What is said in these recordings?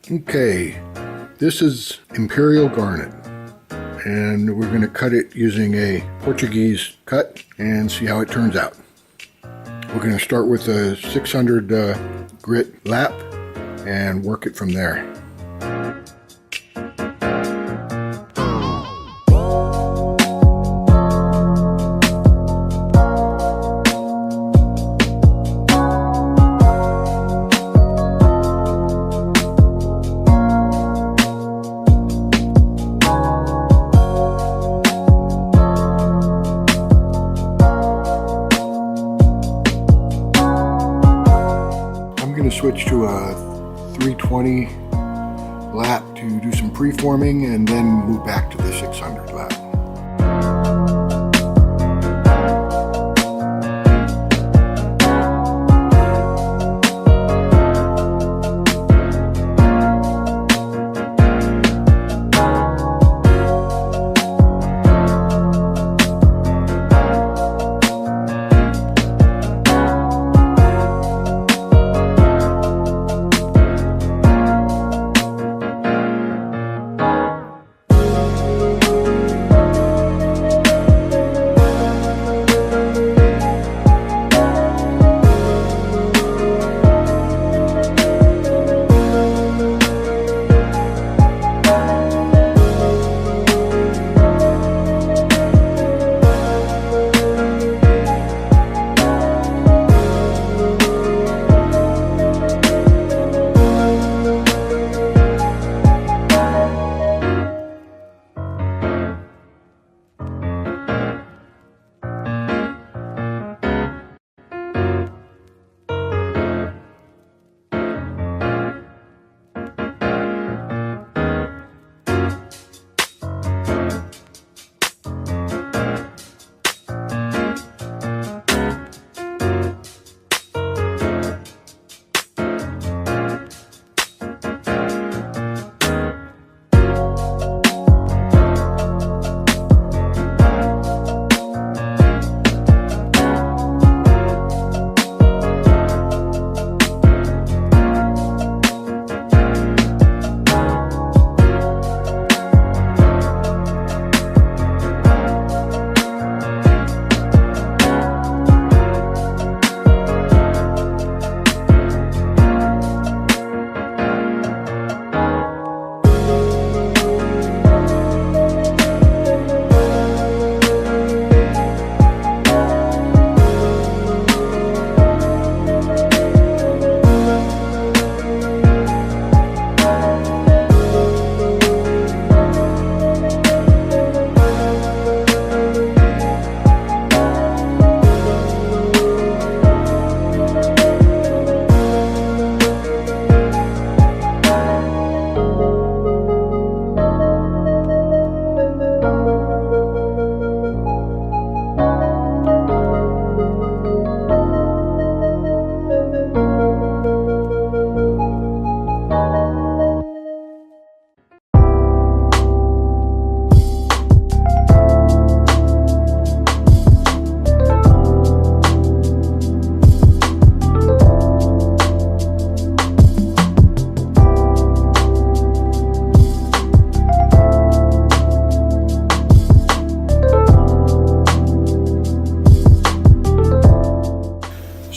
Okay, this is Imperial Garnet, and we're going to cut it using a Portuguese cut and see how it turns out. We're going to start with a 600 grit lap and work it from there. Switch to a 320 lap to do some preforming and then move back to the 600 lap.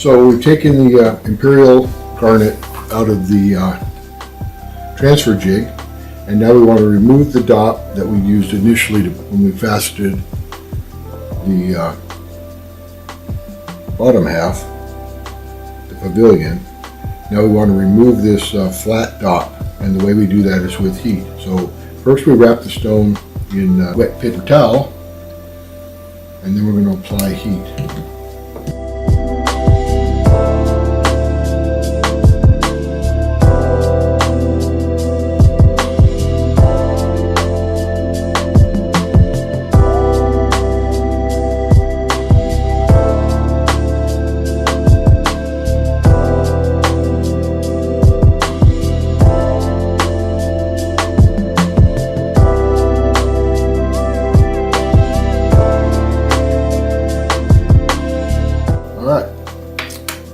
So we've taken the Imperial Garnet out of the transfer jig, and now we want to remove the dot that we used initially when we faceted the bottom half, the pavilion. Now we want to remove this flat dot, and the way we do that is with heat. So first we wrap the stone in wet paper towel, and then we're going to apply heat.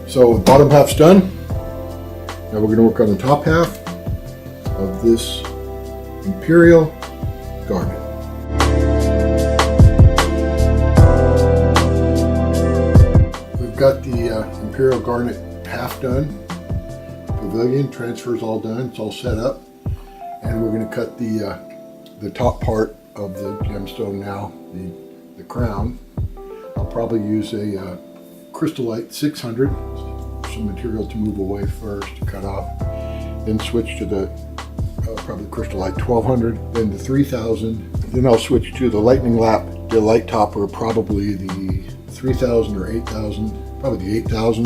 So the bottom half's done. Now we're going to work on the top half. of this Imperial Garnet. We've got the Imperial Garnet half done. Pavilion transfer's all done, it's all set up. And we're going to cut the top part of the gemstone now, the crown. I'll probably use a Crystallite 600, some material to move away first to cut off, then switch to the probably Crystallite 1200, then the 3000, then I'll switch to the Lightning Lap, the light topper, probably the 3000 or 8000, probably the 8000,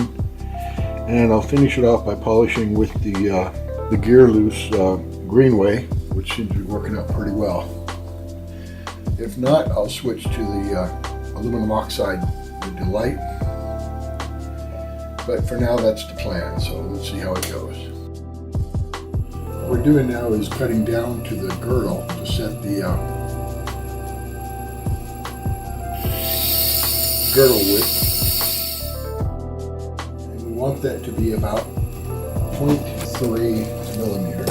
and I'll finish it off by polishing with the Gear Loose Greenway, which seems to be working out pretty well. If not, I'll switch to the aluminum oxide, the Delight. But for now, that's the plan, so let's see how it goes. What we're doing now is cutting down to the girdle to set the girdle width. And we want that to be about 0.3 millimeters.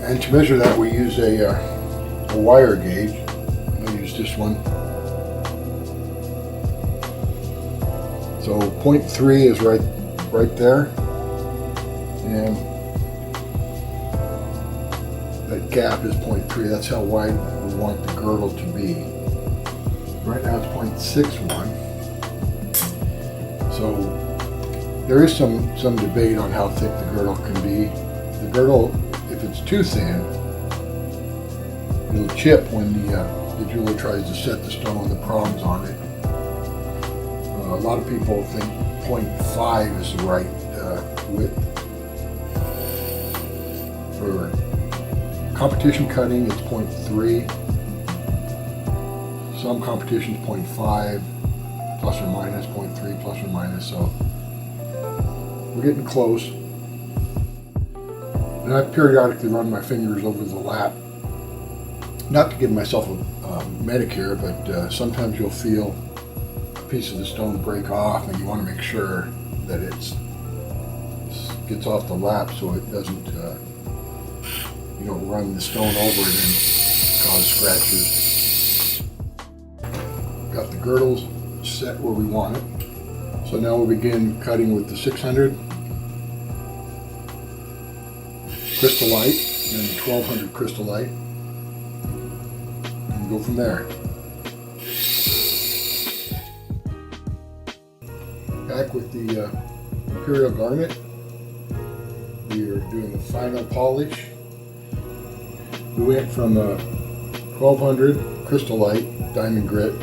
And to measure that, we use a wire gauge. I'm going to use this one. So 0.3 is right there, and that gap is 0.3. That's how wide we want the girdle to be. Right now it's 0.61. So there is some debate on how thick the girdle can be. The girdle, if it's too thin, it'll chip when the jeweler tries to set the stone, the prongs on it. A lot of people think 0.5 is the right width. For competition cutting, it's 0.3. Some competitions 0.5, plus or minus, 0.3 plus or minus, so we're getting close. And I periodically run my fingers over the lap, not to give myself a Medicare, but sometimes you'll feel piece of the stone break off, and you want to make sure that it gets off the lap so it doesn't you know, run the stone over it and cause scratches. Got the girdles set where we want it, so now we'll begin cutting with the 600 Crystallite and the 1200 Crystallite, and go from there. Back with the Imperial Garnet, we are doing the final polish. We went from a 1200 Crystallite diamond grit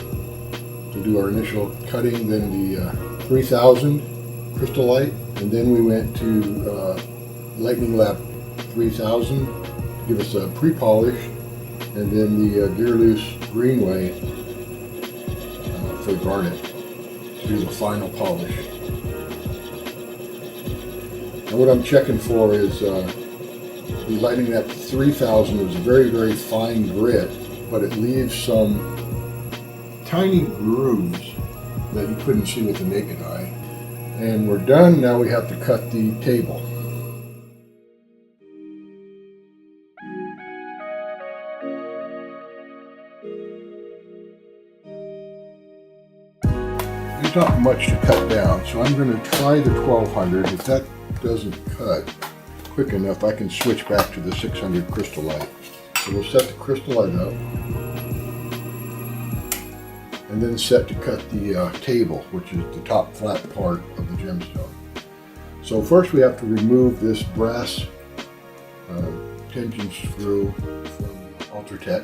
to do our initial cutting, then the 3000 Crystallite, and then we went to Lightning Lap 3000 to give us a pre-polish, and then the Gear Loose Greenway for Garnet to do the final polish. And what I'm checking for is the Lightning Lap 3000 is a very, very fine grit, but it leaves some tiny grooves that you couldn't see with the naked eye. And we're done. Now we have to cut the table. There's not much to cut down, so I'm going to try the 1200. If that doesn't cut quick enough, I can switch back to the 600 Crystallite. So we'll set the Crystallite up, and then set to cut the table, which is the top flat part of the gemstone. So first we have to remove this brass tension screw from Ultra Tec.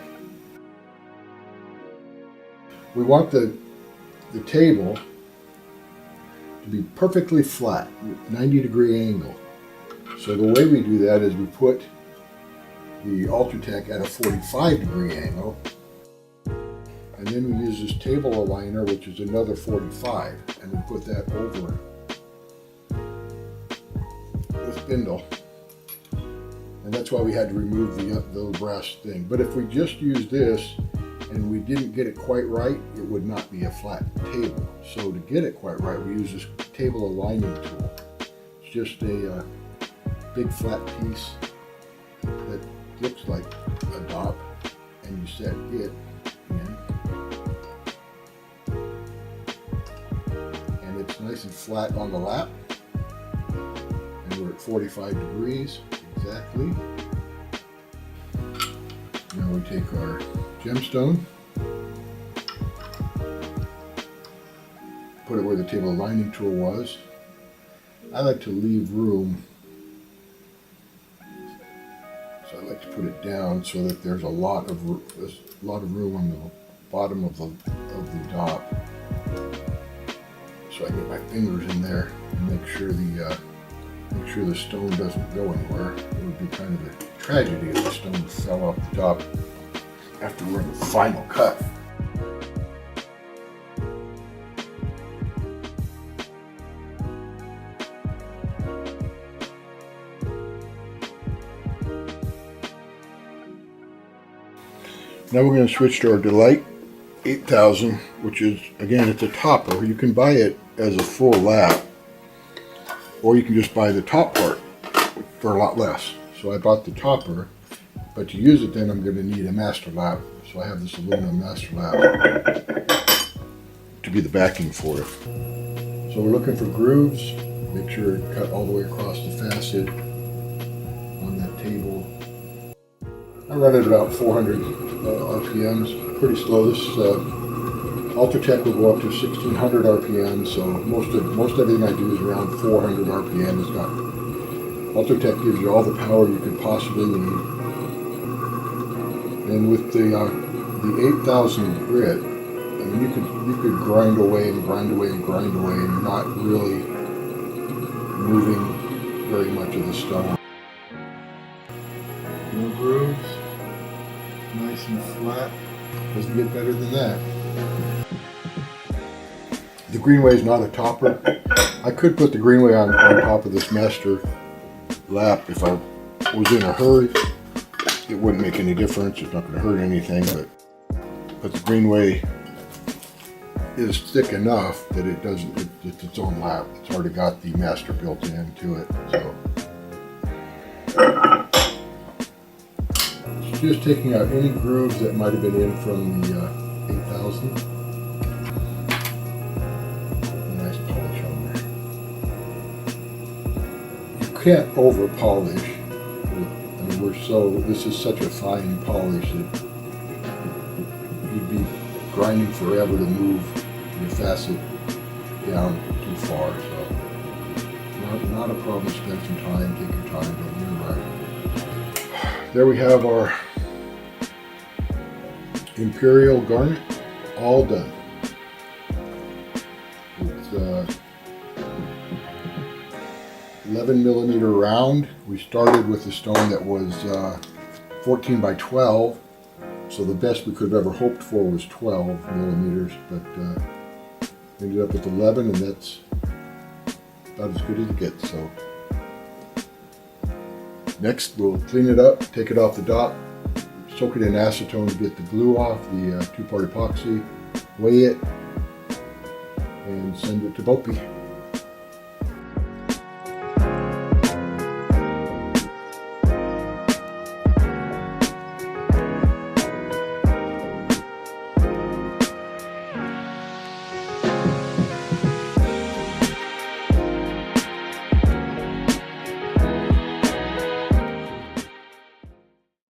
We want the table to be perfectly flat, 90-degree angle. So the way we do that is we put the Ultra Tec at a 45-degree angle, and then we use this table aligner, which is another 45, and we put that over the spindle. And that's why we had to remove the little brass thing. But if we just use this and we didn't get it quite right, it would not be a flat table. So to get it quite right, we use this table aligning tool. It's just a big flat piece that looks like a dop, and you set it in. And it's nice and flat on the lap. And we're at 45 degrees exactly. Now we take our gemstone, put it where the table aligning tool was. I like to leave room, so I like to put it down so that there's a lot of room on the bottom of the dop, so I get my fingers in there and make sure the stone doesn't go anywhere. It would be kind of a tragedy if the stone fell off the top after we're in the final cut. Now we're going to switch to our Delight 8000, which is, again, it's a topper. You can buy it as a full lap, or you can just buy the top part for a lot less. So I bought the topper, but to use it then I'm going to need a master lap. So I have this aluminum master lap to be the backing for it. So we're looking for grooves. Make sure it cut all the way across the facet on that table. I run it about 400 RPMs, pretty slow. This Ultra Tec will go up to 1600 RPM, so most everything I do is around 400 RPM. It's got Ultra Tec gives you all the power you could possibly need, and with the 8000 grit, I mean you could grind away and grind away and grind away, and you're not really moving very much of the stone. No grooves, nice and flat. Doesn't get better than that. The Greenway is not a topper. I could put the Greenway on top of this master lap if I was in a hurry. It wouldn't make any difference. It's not going to hurt anything, but the Greenway is thick enough that it's its own lap. It's already got the master built into it. So just taking out any grooves that might have been in from the 8000. Nice polish on there. You can't over polish. I mean, this is such a fine polish that you'd be grinding forever to move your facet down too far. So not a problem. Spend some time, take your time, don't be in a rush. There we have our Imperial Garnet, all done. It's 11 millimeter round. We started with a stone that was 14 by 12, so the best we could have ever hoped for was 12 millimeters, but ended up with 11, and that's about as good as it gets. So next we'll clean it up, take it off the dop, soak it in acetone to get the glue off, the two-part epoxy, weigh it, and send it to BOPIE.